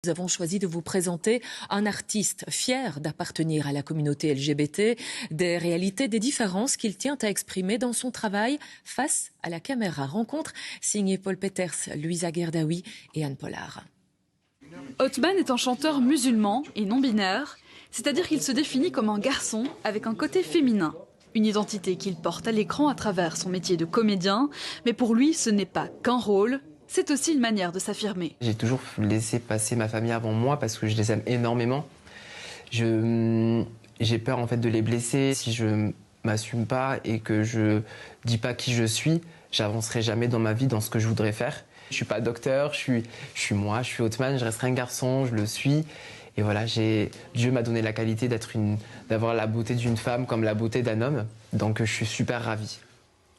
Nous avons choisi de vous présenter un artiste fier d'appartenir à la communauté LGBT, des réalités, des différences qu'il tient à exprimer dans son travail face à la caméra. Rencontre signée Paul Peters, Louisa Gerdaoui et Anne Pollard. Othman est un chanteur musulman et non-binaire, c'est-à-dire qu'il se définit comme un garçon avec un côté féminin. Une identité qu'il porte à l'écran à travers son métier de comédien, mais pour lui ce n'est pas qu'un rôle. C'est aussi une manière de s'affirmer. J'ai toujours laissé passer ma famille avant moi parce que je les aime énormément. J'ai peur en fait de les blesser. Si je m'assume pas et que je dis pas qui je suis, j'avancerai jamais dans ma vie, dans ce que je voudrais faire. Je suis pas docteur, je suis moi, je suis Othman, je resterai un garçon, je le suis. Et voilà, Dieu m'a donné la qualité d'avoir la beauté d'une femme comme la beauté d'un homme. Donc je suis super ravi.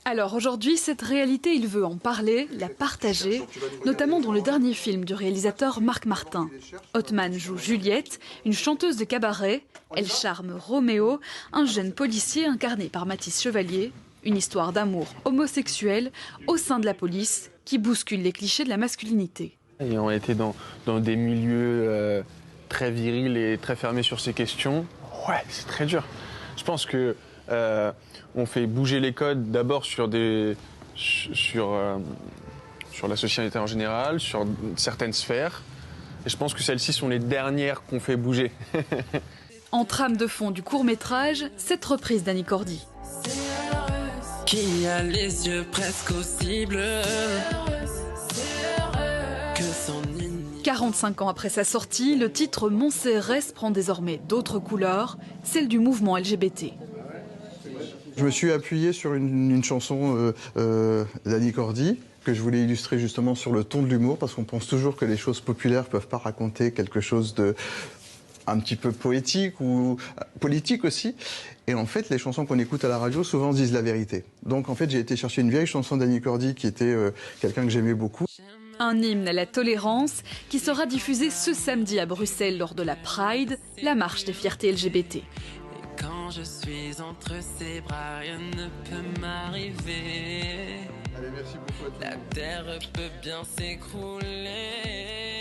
Alors aujourd'hui, cette réalité, il veut en parler, la partager, notamment dans le dernier film du réalisateur Marc Martin. Othman joue Juliette, une chanteuse de cabaret. Elle charme Roméo, un jeune policier incarné par Mathis Chevalier. Une histoire d'amour homosexuel au sein de la police qui bouscule les clichés de la masculinité. Et on a été dans des milieux très virils et très fermés sur ces questions. Ouais, c'est très dur. Je pense que on fait bouger les codes d'abord sur la société en général, sur certaines sphères. Et je pense que celles-ci sont les dernières qu'on fait bouger. En trame de fond du court-métrage, cette reprise d'Annie Cordy. Qui a les yeux presque aussi bleus que son 45 ans après sa sortie, le titre Mon CRS prend désormais d'autres couleurs, celle du mouvement LGBT. Je me suis appuyé sur une chanson d'Annie Cordy que je voulais illustrer justement sur le ton de l'humour, parce qu'on pense toujours que les choses populaires ne peuvent pas raconter quelque chose de un petit peu poétique ou politique aussi. Et en fait, les chansons qu'on écoute à la radio souvent disent la vérité. Donc en fait, j'ai été chercher une vieille chanson d'Annie Cordy qui était quelqu'un que j'aimais beaucoup. Un hymne à la tolérance qui sera diffusé ce samedi à Bruxelles lors de la Pride, la marche des fiertés LGBT. Et quand je suis entre ses bras, rien ne peut m'arriver. Allez, merci beaucoup à tous. La terre peut bien s'écrouler.